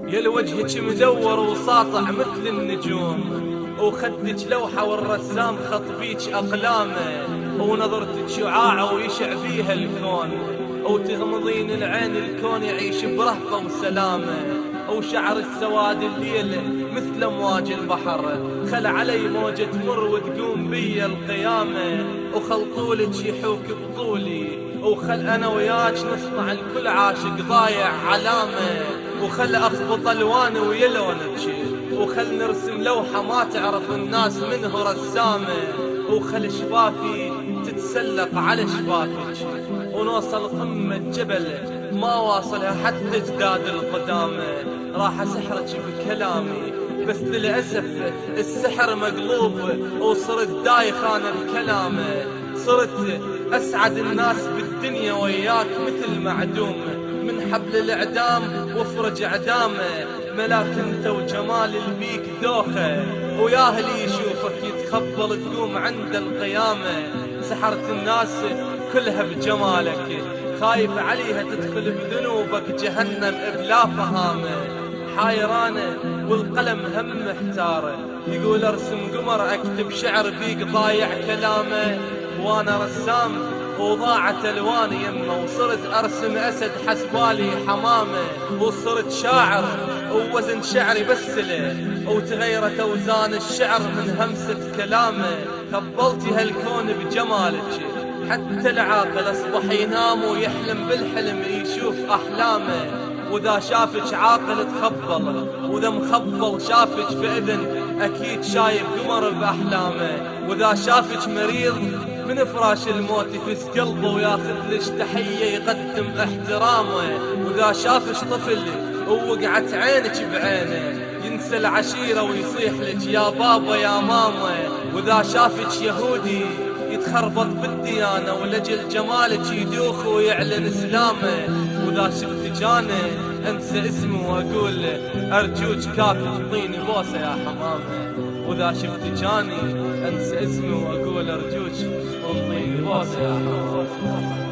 يا لوجهك مدور وساطع مثل النجوم، وخدك لوحة والرسام خط بيك أقلامه، ونظرتك شعاع ويشع بيها الكون، وتغمضين العين الكون يعيش برهفة وسلامه، وشعر السواد الليل مثل امواج البحر، خل علي موجة تمر وتقوم بي القيامة، وخل طولك يحوك بطولي، وخل انا وياك نصنع الكل عاشق ضايع علامة، وخل اخبط الوان ويلونك، وخل نرسم لوحة ما تعرف الناس منه رسامة، وخل شفافي تتسلق على شفافك، ونوصل قمة جبل ما واصلها حتى جداد القدامى. راح اسحرك بكلامي بس للأسف السحر مقلوب، وصرت دايخ انا بكلامه، صرت اسعد الناس بالدنيا وياك مثل معدوم، من حبل الاعدام وافرج اعدامه، ملاك انت وجمال البيك دوخه، ويا اللي يشوفك يتخبل تقوم عند القيامه، سحرت الناس كلها بجمالك، خايف عليها تدخل بذنوبك جهنم بلا فهامه، حايرانه والقلم هم محتاره، يقول ارسم قمر اكتب شعر بيك ضايع كلامه، وانا رسام وضاعت الواني يمه، وصرت ارسم اسد حسبالي حمامه، وصرت شاعر ووزن شعري بس له، وتغيرت اوزان الشعر من همسة كلامه، خبلتي هالكون بجمالك، حتى العاقل اصبح ينام ويحلم بالحلم يشوف احلامه، واذا شافك عاقل تخبل، واذا مخبل شافك فاذن اكيد شايف قمر باحلامه، واذا شافك مريض من فراش الموت يفز قلبه وياخذ لش تحيه يقدم احترامه، واذا شافك طفل ووقعت عينك بعينه ينسى العشيره ويصيح لك يا بابا يا ماما، واذا شافك يهودي يتخربط بالديانة ولجل جمالك يدوخ ويعلن اسلامه، واذا شفتك انا انسى اسمه واقول ارجوك كافي تعطيني بوسه يا حمامه، واذا شفتك اني انسى اسمه واقول ارجوك تعطيني بوسه يا حمامه.